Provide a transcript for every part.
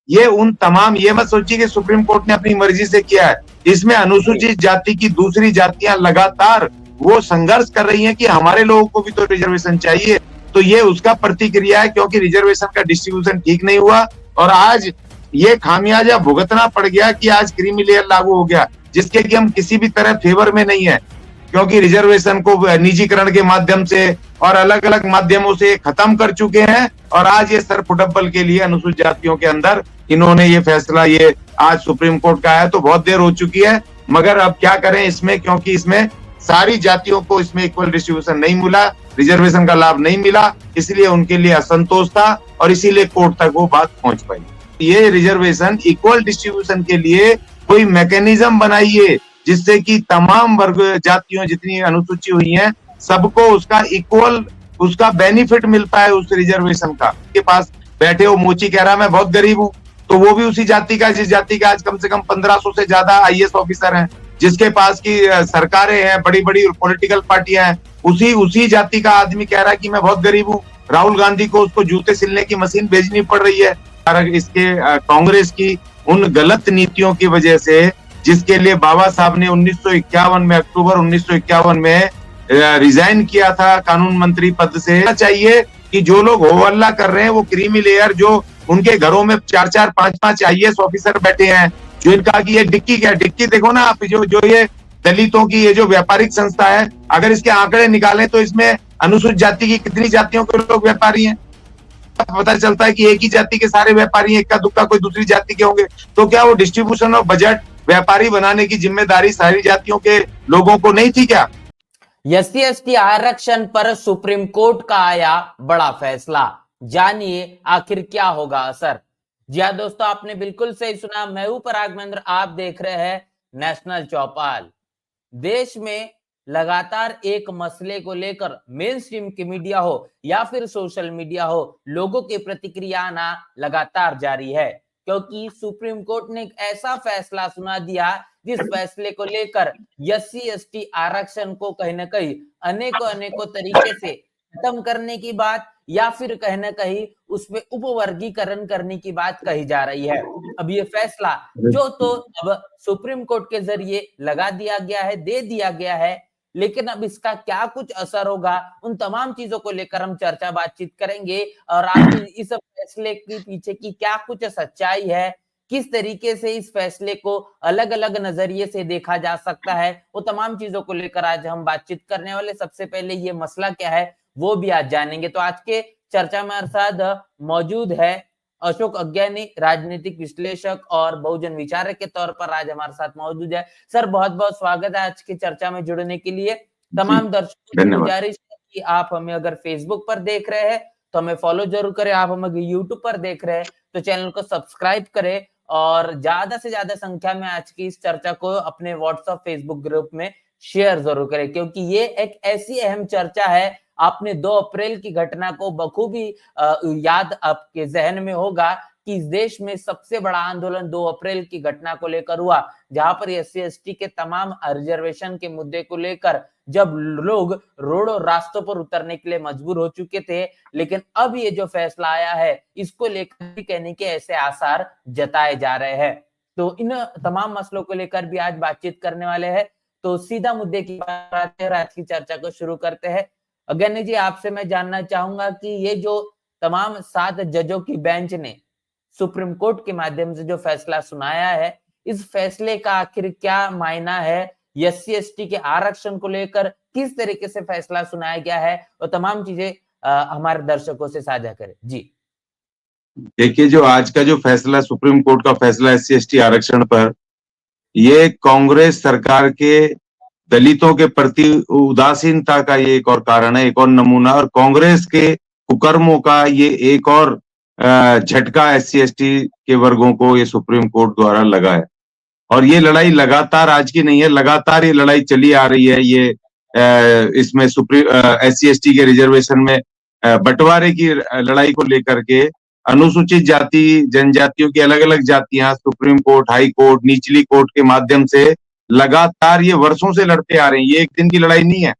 ये उन तमाम, ये मत सोचिए कि सुप्रीम कोर्ट ने अपनी मर्जी से किया है। इसमें अनुसूचित जाति की दूसरी जातियां लगातार वो संघर्ष कर रही हैं कि हमारे लोगों को भी तो रिजर्वेशन चाहिए। तो ये उसका प्रतिक्रिया है, क्योंकि रिजर्वेशन का डिस्ट्रीब्यूशन ठीक नहीं हुआ और आज ये खामियाजा भुगतना पड़ गया कि आज क्रीमी लेयर लागू हो गया, जिसके कि हम किसी भी तरह फेवर में नहीं है, क्योंकि रिजर्वेशन को निजीकरण के माध्यम से और अलग अलग माध्यमों से खत्म कर चुके हैं। और आज ये सर फुटबल के लिए अनुसूचित जातियों के अंदर इन्होंने ये फैसला, ये आज सुप्रीम कोर्ट का है, तो बहुत देर हो चुकी है। मगर अब क्या करें इसमें, क्योंकि इसमें सारी जातियों को इसमें इक्वल डिस्ट्रीब्यूशन नहीं मिला, रिजर्वेशन का लाभ नहीं मिला, इसलिए उनके लिए असंतोष था और इसीलिए कोर्ट तक वो बात पहुंच पाई। ये रिजर्वेशन इक्वल डिस्ट्रीब्यूशन के लिए कोई मैकेनिज्म बनाइए, जिससे कि तमाम वर्ग जातियों जितनी अनुसूची हुई हैं सबको उसका इक्वल, उसका बेनिफिट मिल पाए उस रिजर्वेशन का। के पास बैठे हो मोची कह रहा मैं बहुत गरीब हूँ, तो वो भी उसी जाति का, जिस जाति का आज कम से कम 1500 से ज्यादा आईएएस ऑफिसर हैं, जिसके पास की सरकारें हैं, बड़ी बड़ी पॉलिटिकल पार्टियां हैं, उसी जाति का आदमी कह रहा है कि मैं बहुत गरीब हूँ। राहुल गांधी को उसको जूते सिलने की मशीन भेजनी पड़ रही है इसके कांग्रेस की उन गलत नीतियों की वजह से, जिसके लिए बाबा साहब ने 1951 में, अक्टूबर 1951 में रिजाइन किया था कानून मंत्री पद से। चाहिए कि जो लोग हो हल्ला कर रहे हैं वो क्रीमी लेयर, जो उनके घरों में 4-4, 5-5 आईएएस ऑफिसर बैठे हैं, जो इनका कि ये डिक्की क्या, डिक्की देखो ना आप, जो ये दलितों की ये जो व्यापारिक संस्था है, अगर इसके आंकड़े निकालें तो इसमें अनुसूचित जाति की कितनी जातियों के लोग व्यापारी हैं, पता चलता है कि एक ही जाति के सारे व्यापारी, इक्का दुक्का कोई दूसरी जाति के होंगे। तो क्या वो डिस्ट्रीब्यूशन ऑफ बजट व्यापारी बनाने की जिम्मेदारी सारी जातियों के लोगों को नहीं थी क्या? एससी एसटी आरक्षण पर सुप्रीम कोर्ट का आया बड़ा फैसला, जानिए आखिर क्या होगा असर। जी हाँ दोस्तों, आपने बिल्कुल सही सुना। मैं हूं पराग महेंद्र, आप देख रहे हैं नेशनल चौपाल। देश में लगातार एक मसले को लेकर मेन स्ट्रीम की मीडिया हो या फिर सोशल मीडिया हो, लोगों की प्रतिक्रिया आना लगातार जारी है, क्योंकि सुप्रीम कोर्ट ने एक ऐसा फैसला सुना दिया जिस फैसले को लेकर एससी एसटी आरक्षण को कहीं ना कहीं अनेकों तरीके से खत्म करने की बात या फिर कहीं ना कहीं उसमें उपवर्गीकरण करने की बात कही जा रही है। अब ये फैसला जो तो अब सुप्रीम कोर्ट के जरिए लगा दिया गया है, दे दिया गया है, लेकिन अब इसका क्या कुछ असर होगा, उन तमाम चीजों को लेकर हम चर्चा बातचीत करेंगे। और आखिर इस फैसले के पीछे की क्या कुछ सच्चाई है, किस तरीके से इस फैसले को अलग अलग नजरिए से देखा जा सकता है, वो तमाम चीजों को लेकर आज हम बातचीत करने वाले। सबसे पहले ये मसला क्या है वो भी आज जानेंगे। तो आज के चर्चा में हमारे साथ मौजूद है अशोक अज्ञानी, राजनीतिक विश्लेषक और बहुजन विचारक के तौर पर आज हमारे साथ मौजूद है। सर बहुत बहुत स्वागत है आज की चर्चा में जुड़ने के लिए। तमाम दर्शकों की गुजारिश है कि आप हमें अगर फेसबुक पर देख रहे हैं तो हमें फॉलो जरूर करें, आप हमें यूट्यूब पर देख रहे हैं तो चैनल को सब्सक्राइब करें और ज्यादा से ज्यादा संख्या में आज की इस चर्चा को अपने व्हाट्सएप फेसबुक ग्रुप में शेयर जरूर करें, क्योंकि ये एक ऐसी अहम चर्चा है। आपने 2 अप्रैल की घटना को बखूबी याद आपके जहन में होगा कि इस देश में सबसे बड़ा आंदोलन 2 अप्रैल की घटना को लेकर हुआ, जहां पर एससी एसटी के तमाम रिजर्वेशन के मुद्दे को लेकर जब लोग रोडों रास्तों पर उतरने के लिए मजबूर हो चुके थे। लेकिन अब ये जो फैसला आया है इसको लेकर भी कहने के ऐसे आसार जताए जा रहे हैं। तो इन तमाम मसलों को लेकर भी आज बातचीत करने वाले हैं। तो सीधा मुद्दे की बात आते हैं, आज की चर्चा को शुरू करते हैं। अज्ञानी जी, आपसे मैं जानना चाहूंगा कि ये जो तमाम 7 जजों की बेंच ने सुप्रीम कोर्ट के माध्यम से जो फैसला सुनाया है, इस फैसले का आखिर क्या मायना है, एससी एसटी के आरक्षण को लेकर किस तरीके से फैसला सुनाया गया है, और तमाम चीजें हमारे दर्शकों से साझा करें। जी देखिए, जो आज का जो फैसला, सुप्रीम कोर्ट का फैसला एससी एसटी आरक्षण पर, ये कांग्रेस सरकार के दलितों के प्रति उदासीनता का ये एक और कारण है, एक और नमूना, और कांग्रेस के कुकर्मों का ये एक और झटका एससी एसटी के वर्गों को ये सुप्रीम कोर्ट द्वारा लगा है। और ये लड़ाई लगातार आज की नहीं है, लगातार ये लड़ाई चली आ रही है। ये इसमें एससी एसटी के रिजर्वेशन में बंटवारे की लड़ाई को लेकर के अनुसूचित जाति जनजातियों की अलग अलग जातियां सुप्रीम कोर्ट, हाई कोर्ट, निचली कोर्ट के माध्यम से लगातार ये वर्षों से लड़ते आ रहे हैं। ये एक दिन की लड़ाई नहीं है।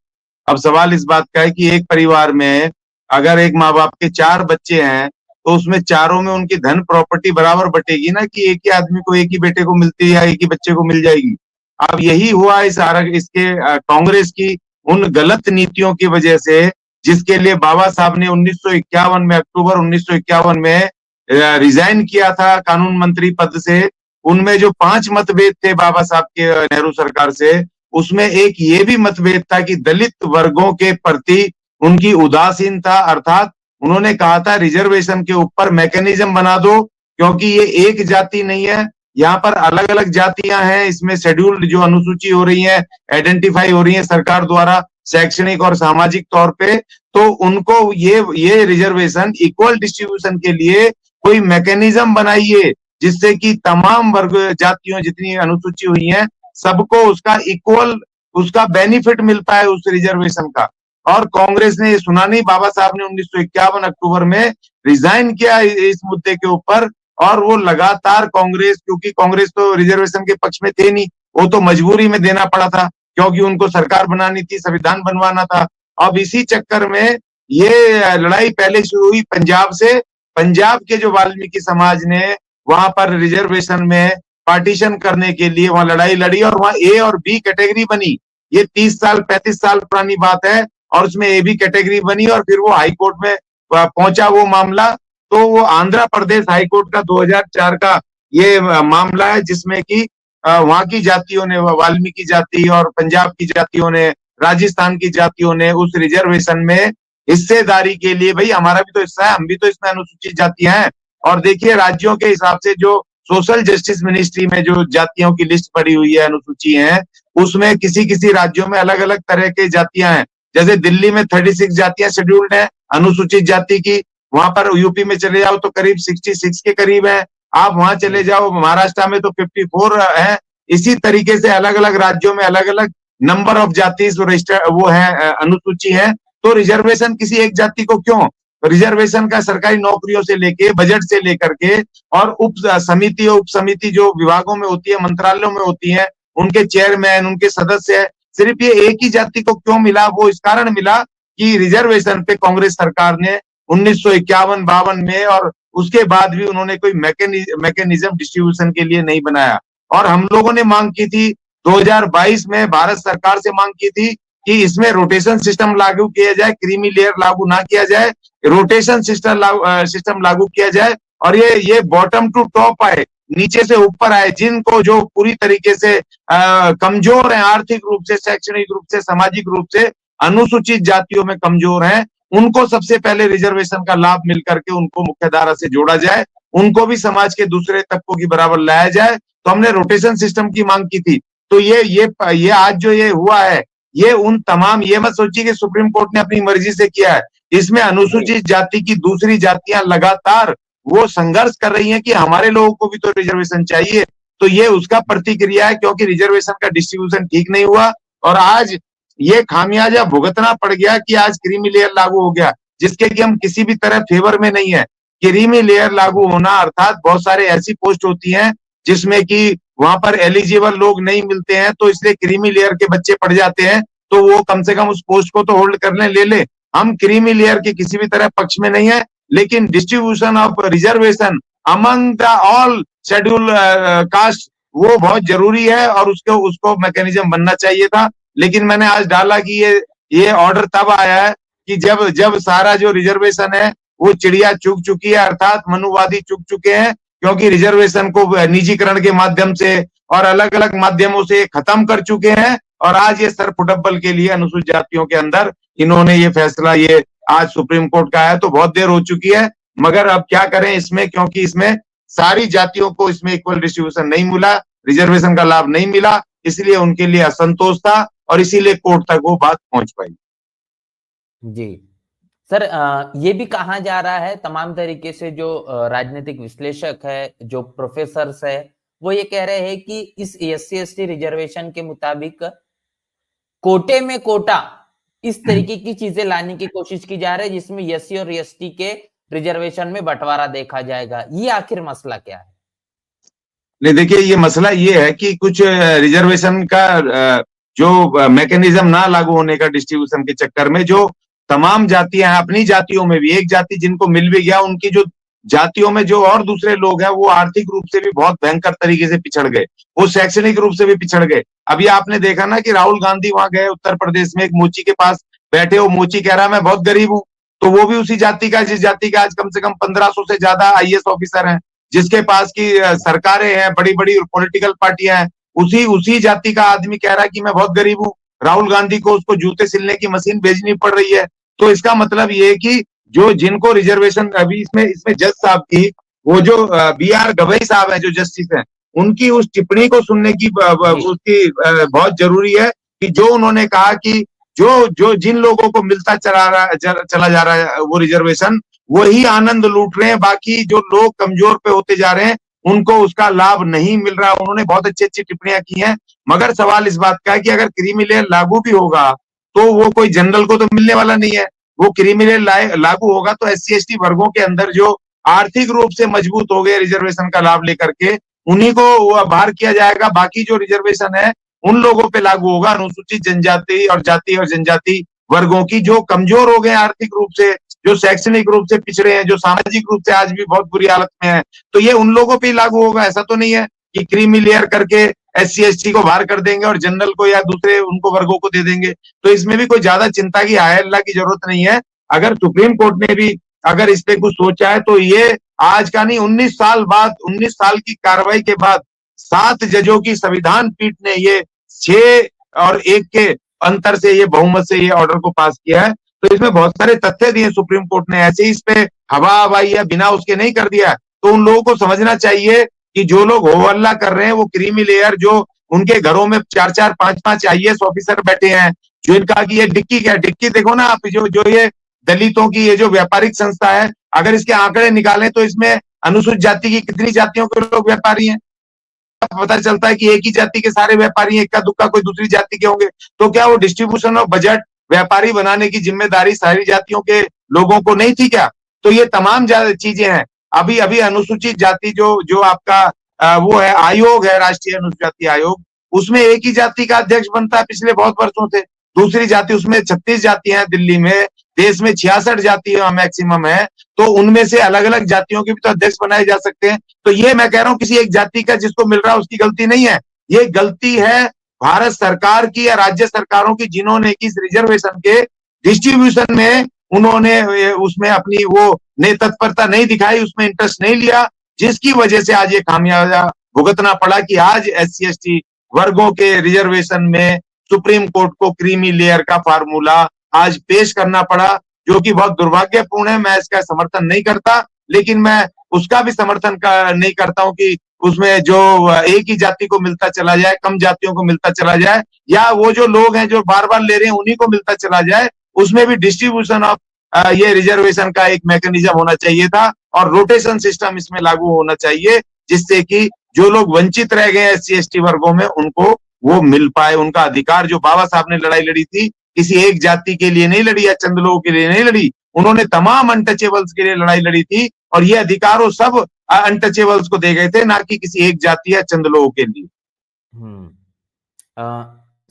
अब सवाल इस बात का है कि एक परिवार में अगर एक माँ बाप के 4 बच्चे हैं तो उसमें चारों में उनकी धन प्रॉपर्टी बराबर बटेगी ना, कि एक ही आदमी को एक ही बेटे को मिलती है या एक ही बच्चे को मिल जाएगी। अब यही हुआ इसके कांग्रेस की उन गलत नीतियों की वजह से, जिसके लिए बाबा साहब ने 1951 में, अक्टूबर 1951 में रिजाइन किया था कानून मंत्री पद से। उनमें जो 5 मतभेद थे बाबा साहब के नेहरू सरकार से, उसमें एक ये भी मतभेद था कि दलित वर्गों के प्रति उनकी उदासीनता, अर्थात उन्होंने कहा था रिजर्वेशन के ऊपर मैकेनिज्म बना दो, क्योंकि ये एक जाति नहीं है, यहाँ पर अलग अलग जातियां हैं, इसमें शेड्यूल्ड जो अनुसूची हो रही है, आइडेंटिफाई हो रही है सरकार द्वारा शैक्षणिक और सामाजिक तौर पे, तो उनको ये रिजर्वेशन इक्वल डिस्ट्रीब्यूशन के लिए कोई मैकेनिज्म बनाइए, जिससे कि तमाम वर्ग जातियों जितनी अनुसूची हुई हैं सबको उसका इक्वल, उसका बेनिफिट मिल पाए उस रिजर्वेशन का। और कांग्रेस ने ये सुना नहीं, बाबा साहब ने 1951 अक्टूबर में रिजाइन किया इस मुद्दे के ऊपर, और वो लगातार कांग्रेस, क्योंकि कांग्रेस तो रिजर्वेशन के पक्ष में थे नहीं, वो तो मजबूरी में देना पड़ा था, क्योंकि उनको सरकार बनानी थी, संविधान बनवाना था। अब इसी चक्कर में ये लड़ाई पहले शुरू हुई पंजाब से। पंजाब के जो वाल्मीकि समाज ने वहां पर रिजर्वेशन में पार्टीशन करने के लिए वहां लड़ाई लड़ी, और वहां ए और बी कैटेगरी बनी। ये 30 साल 35 साल पुरानी बात है, और उसमें ए बी कैटेगरी बनी, और फिर वो हाई कोर्ट में पहुंचा वो मामला। तो वो आंध्र प्रदेश हाई कोर्ट का 2004 का ये मामला है, जिसमें कि वहां की जातियों ने, वाल्मीकि जाति और पंजाब की जातियों ने, राजस्थान की जातियों ने उस रिजर्वेशन में हिस्सेदारी के लिए, भाई हमारा भी तो हिस्सा है, हम भी तो इसमें अनुसूचित जातियां हैं। और देखिए राज्यों के हिसाब से जो सोशल जस्टिस मिनिस्ट्री में जो जातियों की लिस्ट पड़ी हुई है, अनुसूची है, उसमें किसी किसी राज्यों में अलग अलग तरह के जातियां हैं। जैसे दिल्ली में 36 जातियां शेड्यूल्ड है अनुसूचित जाति की, वहां पर यूपी में चले जाओ तो करीब 66 के करीब है, आप वहां चले जाओ महाराष्ट्र में तो 54 है। इसी तरीके से अलग अलग राज्यों में अलग अलग नंबर ऑफ जाति वो है, अनुसूची है। तो रिजर्वेशन किसी एक जाति को क्यों? रिजर्वेशन का सरकारी नौकरियों से लेके, बजट से लेकर के, और उप समिति जो विभागों में होती है, मंत्रालयों में होती है, उनके चेयरमैन, उनके सदस्य, सिर्फ ये एक ही जाति को क्यों मिला? वो इस कारण मिला कि रिजर्वेशन पे कांग्रेस सरकार ने 1951-52 में, और उसके बाद भी उन्होंने कोई मैकेनिज्म डिस्ट्रीब्यूशन के लिए नहीं बनाया। और हम लोगों ने मांग की थी 2022 में, भारत सरकार से मांग की थी कि इसमें रोटेशन सिस्टम लागू किया जाए, क्रीमी लेयर लागू ना किया जाए, रोटेशन सिस्टम लागू किया जाए, और ये बॉटम टू टॉप आए, नीचे से ऊपर आए। जिनको जो पूरी तरीके से कमजोर हैं, आर्थिक रूप से, शैक्षणिक रूप से, सामाजिक रूप से अनुसूचित जातियों में कमजोर हैं, उनको सबसे पहले रिजर्वेशन का लाभ मिल करके उनको मुख्यधारा से जोड़ा जाए, उनको भी समाज के दूसरे तबकों की बराबर लाया जाए। तो हमने रोटेशन सिस्टम की मांग की थी। तो ये आज जो ये हुआ है, ये उन तमाम, ये मत सोचिए कि सुप्रीम कोर्ट ने अपनी मर्जी से किया है। इसमें अनुसूचित जाति की दूसरी जातियां लगातार वो संघर्ष कर रही हैं कि हमारे लोगों को भी तो रिजर्वेशन चाहिए। तो ये उसका प्रतिक्रिया है, क्योंकि रिजर्वेशन का डिस्ट्रीब्यूशन ठीक नहीं हुआ, और आज ये खामियाजा भुगतना पड़ गया कि आज क्रीमी लेयर लागू हो गया, जिसके कि हम किसी भी तरह फेवर में नहीं है। क्रीमी लेयर लागू होना अर्थात बहुत सारे ऐसी पोस्ट होती हैं जिसमें कि वहां पर एलिजिबल लोग नहीं मिलते हैं, तो इसलिए क्रीमी लेयर के बच्चे पढ़ जाते हैं, तो वो कम से कम उस पोस्ट को तो होल्ड कर ले। हम क्रीमी लेयर के किसी भी तरह पक्ष में नहीं है, लेकिन distribution of reservation among the all schedule caste वो बहुत जरूरी है, और उसको मैकेनिज्म बनना चाहिए था। लेकिन मैंने आज डाला कि ये ऑर्डर तब आया है कि जब सारा जो रिजर्वेशन है वो चिड़िया चुग चुकी है, अर्थात मनुवादी चुग चुके हैं, क्योंकि रिजर्वेशन को निजीकरण के माध्यम से और अलग अलग माध्यमों से खत्म कर चुके हैं। और आज ये सर फुटबल के लिए अनुसूचित जातियों के अंदर इन्होंने ये फैसला, ये आज सुप्रीम कोर्ट का है, तो बहुत देर हो चुकी है। मगर अब क्या करें इसमें, क्योंकि इसमें सारी जातियों को इसमें इक्वल डिस्ट्रीब्यूशन नहीं मिला, रिजर्वेशन का लाभ नहीं मिला, इसलिए उनके लिए असंतोष था, और इसीलिए कोर्ट तक वो बात पहुंच पाई। जी सर, ये भी कहा जा रहा है तमाम तरीके से, जो राजनीतिक विश्लेषक है, जो प्रोफेसर्स है, वो ये कह रहे हैं कि इस SC/ST रिजर्वेशन के मुताबिक कोटे में कोटा, इस तरीके की चीजें लाने की कोशिश की जा रही है, जिसमें SC और ST के रिजर्वेशन में बंटवारा देखा जाएगा। ये आखिर मसला क्या है? नहीं, देखिए ये मसला ये है कि कुछ रिजर्वेशन का जो मैकेनिज्म ना लागू होने का डिस्ट्रीब्यूशन के चक्कर में, जो तमाम जातियां हैं, अपनी जातियों में भी एक जाति जिनको मिल भी गया, उनकी जो जातियों में जो और दूसरे लोग हैं वो आर्थिक रूप से भी बहुत भयंकर तरीके से पिछड़ गए, वो शैक्षणिक रूप से भी पिछड़ गए। अभी आपने देखा ना कि राहुल गांधी वहां गए उत्तर प्रदेश में, एक मोची के पास बैठे, वो मोची कह रहा है मैं बहुत गरीब हूँ, तो वो भी उसी जाति का जिस जाति का आज कम से कम 1500 से ज्यादा आईएएस ऑफिसर हैं, जिसके पास की सरकारें हैं, बड़ी बड़ी पॉलिटिकल पार्टियां हैं, उसी उसी जाति का आदमी कह रहा है कि मैं बहुत गरीब हूँ। राहुल गांधी को उसको जूते सिलने की मशीन भेजनी पड़ रही है। तो इसका मतलब ये है कि जो जिनको रिजर्वेशन, अभी इसमें इसमें जज साहब की, वो जो बी आर गवई साहब है जो जस्टिस हैं, उनकी उस टिप्पणी को सुनने की जी उसकी बहुत जरूरी है कि जो उन्होंने कहा कि जो जो जिन लोगों को मिलता चला जा रहा है वो रिजर्वेशन, वही आनंद लूट रहे हैं, बाकी जो लोग कमजोर पे होते जा रहे हैं उनको उसका लाभ नहीं मिल रहा। उन्होंने बहुत अच्छी अच्छी टिप्पणियां की हैं, मगर सवाल इस बात का है कि अगर क्रीमी लेयर लागू भी होगा तो वो कोई जनरल को तो मिलने वाला नहीं है। वो क्रीमी लेयर लागू होगा तो एससी एसटी वर्गों के अंदर जो आर्थिक रूप से मजबूत हो गए रिजर्वेशन का लाभ लेकर के, उन्हीं को बाहर किया जाएगा। बाकी जो रिजर्वेशन है उन लोगों पे लागू होगा, अनुसूचित जनजाति और जाति और जनजाति वर्गों की, जो कमजोर हो गए आर्थिक रूप से, जो शैक्षणिक रूप से पिछड़े हैं, जो सामाजिक रूप से आज भी बहुत बुरी हालत में है, तो ये उन लोगों पे ही लागू होगा। ऐसा तो नहीं है कि क्रीमी लेयर करके एससी एसटी को बाहर कर देंगे और जनरल को या दूसरे उनको वर्गों को दे देंगे। तो इसमें भी कोई ज्यादा चिंता की हाय अल्लाह की जरूरत नहीं है। अगर सुप्रीम कोर्ट ने भी अगर इस पे कुछ सोचा है तो ये आज का नहीं, 19 साल बाद, 19 साल की कार्रवाई के बाद 7 जजों की संविधान पीठ ने ये 6-1 के अंतर से, ये बहुमत से ये ऑर्डर को पास किया है। तो इसमें बहुत सारे तथ्य दिए सुप्रीम कोर्ट ने, ऐसे ही इस पे हवा हवाई या बिना उसके नहीं कर दिया। तो उन लोगों को समझना चाहिए कि जो लोग हो हल्ला कर रहे हैं वो क्रीमी लेयर, जो उनके घरों में 4-4 5-5 आईएएस ऑफिसर बैठे हैं, जो इनका कि ये डिक्की क्या डिक्की देखो ना आप, जो जो ये दलितों की ये जो व्यापारिक संस्था है, अगर इसके आंकड़े निकालें तो इसमें अनुसूचित जाति की कितनी जातियों के लोग व्यापारी हैं, पता चलता है कि एक ही जाति के सारे व्यापारी, इक्का दुक्का कोई दूसरी जाति के होंगे। तो क्या वो डिस्ट्रीब्यूशन ऑफ बजट व्यापारी बनाने की जिम्मेदारी सारी जातियों के लोगों को नहीं थी क्या? तो ये तमाम चीजें हैं। अभी अभी अनुसूचित जाति जो जो आपका वो है आयोग है, राष्ट्रीय अनुसूचित जाति आयोग, उसमें एक ही जाति का अध्यक्ष बनता है पिछले बहुत वर्षों से। दूसरी जाति, उसमें 36 जातियां हैं दिल्ली में, देश में 66 जातियां मैक्सिमम है, तो उनमें से अलग अलग जातियों के भी तो अध्यक्ष बनाए जा सकते हैं। तो ये मैं कह रहा हूं किसी एक जाति का जिसको मिल रहा है उसकी गलती नहीं है, ये गलती है भारत सरकार की या राज्य सरकारों की, जिन्होंने इस रिजर्वेशन के डिस्ट्रीब्यूशन में उन्होंने उसमें अपनी वो तत्परता नहीं दिखाई, उसमें इंटरेस्ट नहीं लिया, जिसकी वजह से आज ये खामियाजा भुगतना पड़ा कि आज एससी एसटी वर्गों के रिजर्वेशन में सुप्रीम कोर्ट को क्रीमी लेयर का फार्मूला आज पेश करना पड़ा, जो कि बहुत दुर्भाग्यपूर्ण है। मैं इसका समर्थन नहीं करता, लेकिन मैं उसका भी समर्थन नहीं करता हूं कि उसमें जो एक ही जाति को मिलता चला जाए, कम जातियों को मिलता चला जाए, या वो जो लोग हैं जो बार बार ले रहे हैं उन्हीं को मिलता चला जाए। उसमें भी डिस्ट्रीब्यूशन ऑफ ये रिजर्वेशन का एक मैकेनिज्म होना चाहिए था, और रोटेशन सिस्टम इसमें लागू होना चाहिए, जिससे कि जो लोग वंचित रह गए एससी एसटी वर्गों में उनको वो मिल पाए, उनका अधिकार। जो बाबा साहब ने लड़ाई लड़ी थी, किसी एक जाति के लिए नहीं लड़ी या चंद लोगों के लिए नहीं लड़ी, उन्होंने तमाम अनटचेबल्स के लिए लड़ाई लड़ी थी, और ये अधिकार वो सब अनटचेबल्स को दे गए थे, ना कि किसी एक जाति या चंद लोगों के लिए।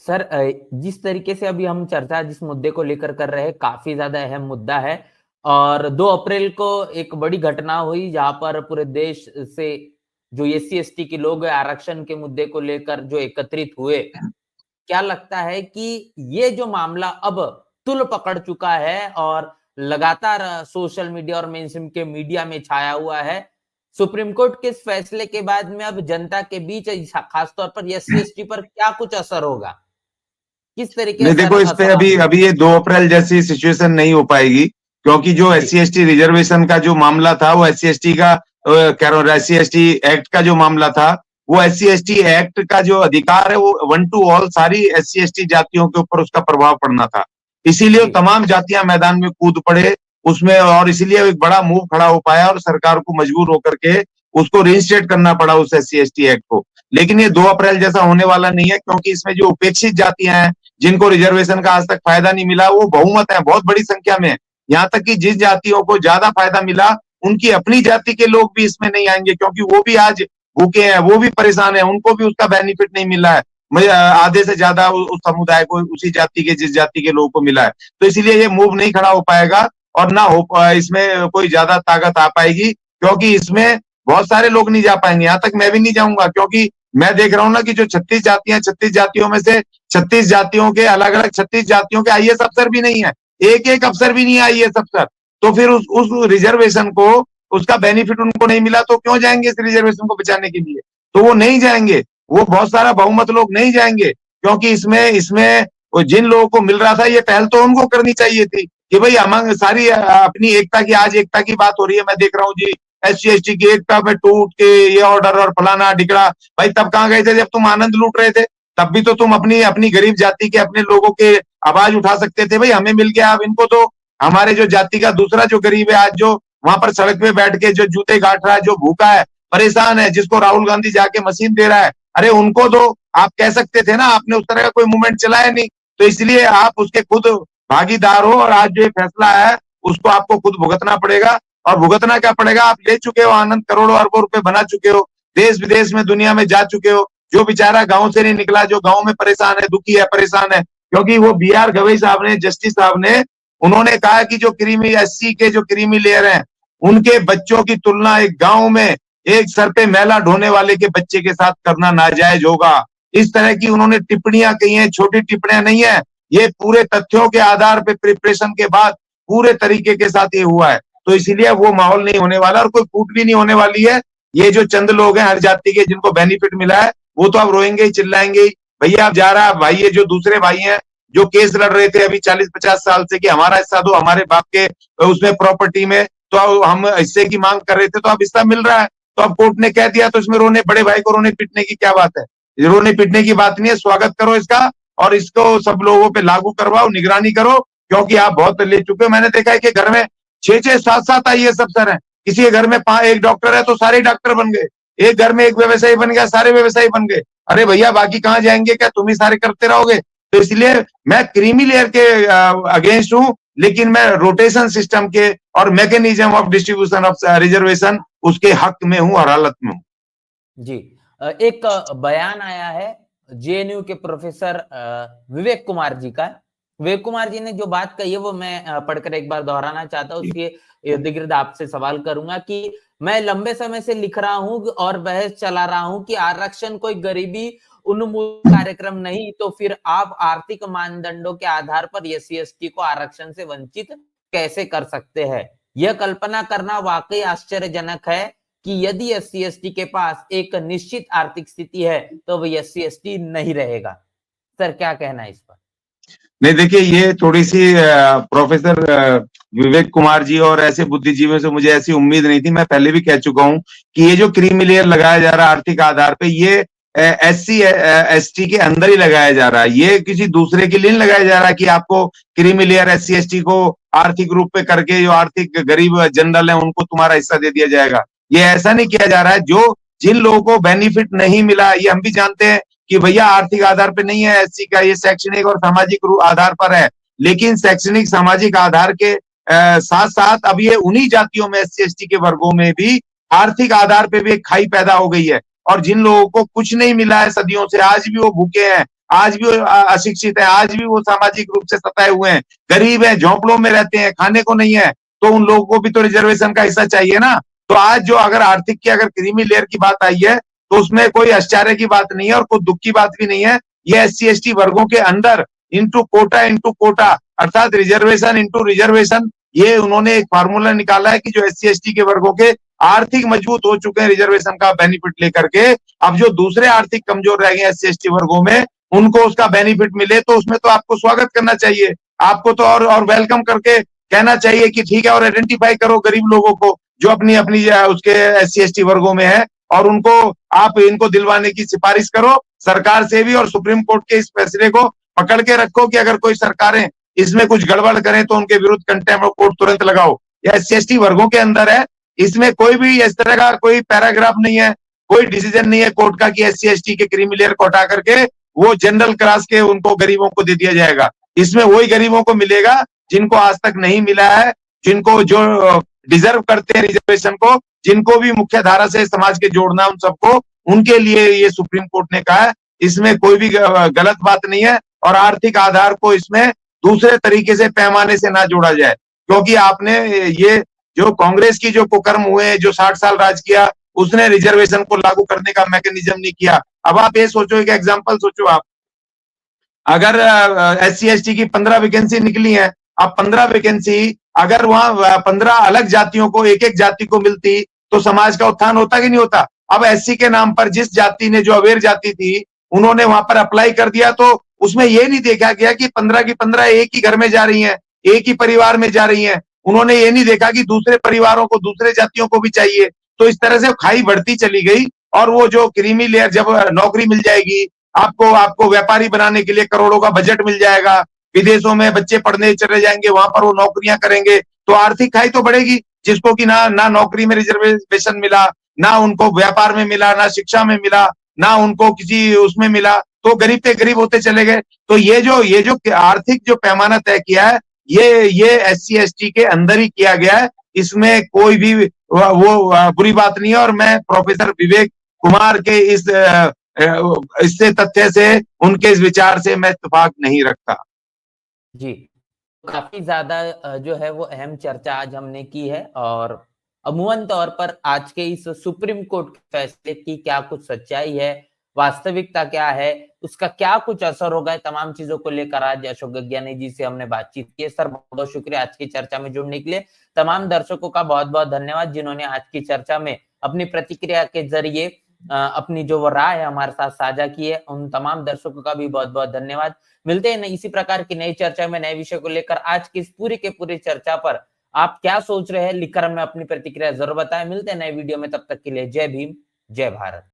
सर, जिस तरीके से अभी हम चर्चा जिस मुद्दे को लेकर कर रहे हैं, काफी ज्यादा अहम मुद्दा है, और 2 अप्रैल को एक बड़ी घटना हुई जहां पर पूरे देश से जो एससी एसटी के लोग आरक्षण के मुद्दे को लेकर जो एकत्रित हुए, क्या लगता है कि ये जो मामला अब तुल पकड़ चुका है और लगातार सोशल मीडिया और मेनस्ट्रीम के मीडिया में छाया हुआ है, सुप्रीम कोर्ट के इस फैसले के बाद में अब जनता के बीच खासतौर पर एससी एसटी पर क्या कुछ असर होगा, किस तरीके नहीं, से देखो इस पे अभी ये 2 अप्रैल जैसी सिचुएशन नहीं हो पाएगी, क्योंकि जो एससी एसटी रिजर्वेशन का जो मामला था वो एससी एसटी का कह रहा हूँ एससी एसटी एक्ट का जो मामला था, वो एससी एसटी एक्ट का जो अधिकार है वो 1 to all सारी एससी एसटी जातियों के ऊपर उसका प्रभाव पड़ना था। इसीलिए तमाम जातियां मैदान में कूद पड़े उसमें, और इसीलिए एक बड़ा मूव खड़ा हो पाया और सरकार को मजबूर होकर के उसको रिइंस्टेट करना पड़ा उस एससी एसटी एक्ट को। लेकिन ये 2 अप्रैल जैसा होने वाला नहीं है, क्योंकि इसमें जो उपेक्षित जातियां हैं, जिनको रिजर्वेशन का आज तक फायदा नहीं मिला, वो बहुमत है, बहुत बड़ी संख्या में। यहाँ तक कि जिस जातियों को ज्यादा फायदा मिला, उनकी अपनी जाति के लोग भी इसमें नहीं आएंगे, क्योंकि वो भी आज भूखे हैं, वो भी परेशान है, उनको भी उसका बेनिफिट नहीं मिला है। आधे से ज्यादा उस समुदाय को, उसी जाति के, जिस जाति के लोगों को मिला है। तो इसलिए ये मूव नहीं खड़ा हो पाएगा, और ना हो इसमें कोई ज्यादा ताकत आ पाएगी, क्योंकि इसमें बहुत सारे लोग नहीं जा पाएंगे। यहाँ तक मैं भी नहीं जाऊंगा, क्योंकि मैं देख रहा हूँ ना कि जो 36 जातियां, 36 जातियों में से 36 जातियों के अलग अलग 36 जातियों के आईएएस अफसर भी नहीं है, एक एक अफसर भी नहीं है आईएएस अफसर। तो फिर उस रिजर्वेशन को, उसका बेनिफिट उनको नहीं मिला तो क्यों जाएंगे इस रिजर्वेशन को बचाने के लिए? तो वो नहीं जाएंगे, वो बहुत सारा बहुमत लोग नहीं जाएंगे, क्योंकि इसमें इसमें जिन लोगों को मिल रहा था ये पहल तो उनको करनी चाहिए थी कि भाई हम सारी अपनी एकता की, आज एकता की बात हो रही है, मैं देख रहा हूँ जी SC/ST की एकता में टूट के ये ऑर्डर और फलाना ढिकड़ा। भाई तब कहाँ गए थे जब तुम आनंद लूट रहे थे? तब भी तो तुम अपनी अपनी गरीब जाति के, अपने लोगों के आवाज उठा सकते थे, भाई हमें मिल गया, अब इनको तो। हमारे जो जाति का दूसरा जो गरीब है आज, जो वहां पर सड़क पे बैठ के जो जूते गांठ रहा है, जो भूखा है, परेशान है, जिसको राहुल गांधी जाके मशीन दे रहा है, अरे उनको तो आप कह सकते थे ना, आपने उस तरह का कोई मूवमेंट चलाया नहीं, तो इसलिए आप उसके खुद भागीदार हो, और आज जो फैसला है उसको आपको खुद भुगतना पड़ेगा। और भुगतना क्या पड़ेगा? आप ले चुके हो आनंद, करोड़ों अरबों रुपए बना चुके हो, देश विदेश में दुनिया में जा चुके हो। जो बेचारा गांव से नहीं निकला, जो गांव में परेशान है, दुखी है, परेशान है, क्योंकि वो BR गवई साहब ने, जस्टिस साहब ने, उन्होंने कहा कि जो क्रीमी SC के जो क्रीमी लेयर हैं, उनके बच्चों की तुलना एक गांव में एक सर पे मैला ढोने वाले के बच्चे के साथ करना नाजायज होगा। इस तरह की उन्होंने टिप्पणियां कही हैं, छोटी टिप्पणियां नहीं है, ये पूरे तथ्यों के आधार पे प्रिपरेशन के बाद पूरे तरीके के साथ ये हुआ है। तो इसलिए वो माहौल नहीं होने वाला और कोई फूट भी नहीं होने वाली है। ये जो चंद लोग हैं हर जाति के जिनको बेनिफिट मिला है, वो तो अब रोएंगे ही, चिल्लाएंगे ही, भैया अब जा रहा है। भाई ये जो दूसरे भाई हैं जो केस लड़ रहे थे अभी 40-50 साल से कि हमारा हिस्सा दो, हमारे बाप के उसमें प्रॉपर्टी में, तो हम हिस्से की मांग कर रहे थे, तो अब हिस्सा मिल रहा है, तो अब कोर्ट ने कह दिया, तो इसमें रोने, बड़े भाई को रोने पीटने की क्या बात है? रोने पीटने की बात नहीं है, स्वागत करो इसका और इसको सब लोगों पे लागू करवाओ, निगरानी करो, क्योंकि आप बहुत ले चुके हो। मैंने देखा है कि घर में 6-6, 7-7 आईएएस अफसर हैं, किसी के घर में एक डॉक्टर है तो सारे डॉक्टर बन गए, एक घर में एक व्यवसायी बन गया, सारे व्यवसायी बन गए। अरे भैया बाकी कहाँ जाएंगे? क्या तुम ही सारे करते रहोगे? तो इसलिए मैं क्रीमी लेयर के अगेंस्ट हूं, लेकिन मैं रोटेशन सिस्टम के और mechanism of distribution of reservation उसके हक में हूं और हालत में हूं। जी, एक बयान आया है JNU के प्रोफेसर विवेक कुमार जी का। विवेक कुमार जी ने जो बात कही है वो मैं पढ़कर एक बार दोहराना चाहता हूँ। उसके इर्द गिर्द आपसे सवाल करूंगा कि मैं लंबे समय से लिख रहा हूं और बहस चला रहा हूं कि आरक्षण कोई गरीबी उन्मूलन कार्यक्रम नहीं, तो फिर आप आर्थिक मानदंडों के आधार पर SC/ST को आरक्षण से वंचित कैसे कर सकते हैं? यह कल्पना करना वाकई आश्चर्यजनक है कि यदि SC/ST के पास एक निश्चित आर्थिक स्थिति है तो वह SC/ST नहीं रहेगा। सर क्या कहना है इस पर? नहीं देखिए, ये थोड़ी सी प्रोफेसर विवेक कुमार जी और ऐसे बुद्धिजीवियों से मुझे ऐसी उम्मीद नहीं थी। मैं पहले भी कह चुका हूं कि ये जो क्रीमी लेयर लगाया जा रहा है आर्थिक आधार पे, ये SC/ST के अंदर ही लगाया जा रहा है, ये किसी दूसरे के लिए नहीं लगाया जा रहा है कि आपको क्रीमी लेयर SC/ST को आर्थिक रूप पे करके जो आर्थिक गरीब जनरल है उनको तुम्हारा हिस्सा दे दिया जाएगा। ये ऐसा नहीं किया जा रहा है। जो जिन लोगों को बेनिफिट नहीं मिला, ये हम भी जानते हैं कि भैया आर्थिक आधार पे नहीं है SC का, ये शैक्षणिक और सामाजिक आधार पर है, लेकिन शैक्षणिक सामाजिक आधार के साथ साथ अब ये उन्हीं जातियों में SC/ST के वर्गों में भी आर्थिक आधार पे भी एक खाई पैदा हो गई है। और जिन लोगों को कुछ नहीं मिला है सदियों से, आज भी वो भूखे हैं, आज भी वो अशिक्षित है, आज भी वो सामाजिक रूप से सताए हुए हैं, गरीब हैं, झोंपड़ों में रहते हैं, खाने को नहीं है, तो उन लोगों को भी तो रिजर्वेशन का हिस्सा चाहिए ना। तो आज जो अगर आर्थिक की अगर क्रीमी लेयर की बात आई है तो उसमें कोई आश्चर्य की बात नहीं है और कोई दुख की बात भी नहीं है। ये SC/ST वर्गों के अंदर इंटू कोटा अर्थात रिजर्वेशन इंटू रिजर्वेशन, ये उन्होंने एक फार्मूला निकाला है कि जो SC/ST के वर्गों के आर्थिक मजबूत हो चुके हैं रिजर्वेशन का बेनिफिट लेकर के, अब जो दूसरे आर्थिक कमजोर रह गए SC/ST वर्गों में उनको उसका बेनिफिट मिले, तो उसमें तो आपको स्वागत करना चाहिए, आपको तो और वेलकम करके कहना चाहिए कि ठीक है, और आइडेंटिफाई करो गरीब लोगों को जो अपनी अपनी उसके SC/ST वर्गों में है, और उनको आप इनको दिलवाने की सिफारिश करो सरकार से भी, और सुप्रीम कोर्ट के इस फैसले को पकड़ के रखो कि अगर कोई सरकारें इसमें कुछ गड़बड़ करें तो उनके विरुद्ध कंटेम्प्ट ऑफ कोर्ट तुरंत लगाओ। यह SC/ST वर्गों के अंदर है, इसमें कोई भी इस तरह का कोई पैराग्राफ नहीं है, कोई डिसीजन नहीं है कोर्ट का कि SC/ST के क्रीमी लेयर को हटा करके वो जनरल क्लास के उनको गरीबों को दे दिया जाएगा। इसमें वही गरीबों को मिलेगा जिनको आज तक नहीं मिला है, जिनको जो डिजर्व करते हैं रिजर्वेशन को, जिनको भी मुख्य धारा से समाज के जोड़ना, उन सबको, उनके लिए ये सुप्रीम कोर्ट ने कहा है। इसमें कोई भी गलत बात नहीं है और आर्थिक आधार को इसमें दूसरे तरीके से पैमाने से ना जोड़ा जाए, क्योंकि आपने ये जो कांग्रेस की जो कुकर्म हुए, जो 60 साल राज किया, उसने रिजर्वेशन को लागू करने का मैकेनिज्म नहीं किया। अब आप ये सोचो, एक एग्जांपल सोचो आप, अगर SC ST की 15 वैकेंसी निकली है, अब 15 वैकेंसी अगर वहां 15 अलग जातियों को, एक एक जाति को मिलती, तो समाज का उत्थान होता कि नहीं होता। अब SC के नाम पर जिस जाति ने, जो अवेयर जाति थी, उन्होंने वहां पर अप्लाई कर दिया, तो उसमें ये नहीं देखा गया कि 15 की 15 एक ही घर में जा रही हैं, एक ही परिवार में जा रही हैं। उन्होंने ये नहीं देखा कि दूसरे परिवारों को, दूसरे जातियों को भी चाहिए। तो इस तरह से खाई बढ़ती चली गई, और वो जो क्रीमी लेयर, जब नौकरी मिल जाएगी आपको, आपको व्यापारी बनाने के लिए करोड़ों का बजट मिल जाएगा, विदेशों में बच्चे पढ़ने चले जाएंगे, वहां पर वो नौकरियां करेंगे, तो आर्थिक खाई तो बढ़ेगी। जिसको कि ना नौकरी में रिजर्वेशन मिला, ना उनको व्यापार में मिला, ना शिक्षा में मिला, ना उनको किसी उसमें मिला, तो गरीब पे गरीब होते चले गए। तो ये जो आर्थिक जो पैमाना तय किया है, ये SC ST के अंदर ही किया गया है। इसमें कोई भी वो बुरी बात नहीं है, और मैं प्रोफेसर विवेक कुमार के इससे तथ्य से, उनके इस विचार से मैं इत्तेफाक नहीं रखता। जी, काफ़ी ज़्यादा जो है वो अहम चर्चा आज हमने की है, और अमूमन तौर पर आज के इस सुप्रीम कोर्ट के फैसले की क्या कुछ सच्चाई है, वास्तविकता क्या है, उसका क्या कुछ असर होगा, तमाम चीज़ों को लेकर आज अशोक गगनिया जी से हमने बातचीत की है। सर, बहुत-बहुत शुक्रिया आज की चर्चा में जुड़ने के लिए। तमाम दर्शकों का बहुत-बहुत धन्यवाद जिन्होंने आज की चर्चा में अपनी प्रतिक्रिया के ज़रिए अपनी जो वो राय है हमारे साथ साझा की है। उन तमाम दर्शकों का भी बहुत-बहुत धन्यवाद। मिलते हैं इसी प्रकार की नई चर्चा में, नए विषय को लेकर। आज की इस पूरी के पूरी चर्चा पर आप क्या सोच रहे हैं, लिखकर हमें अपनी प्रतिक्रिया जरूर बताएं। मिलते हैं नए वीडियो में, तब तक के लिए जय भीम, जय भारत।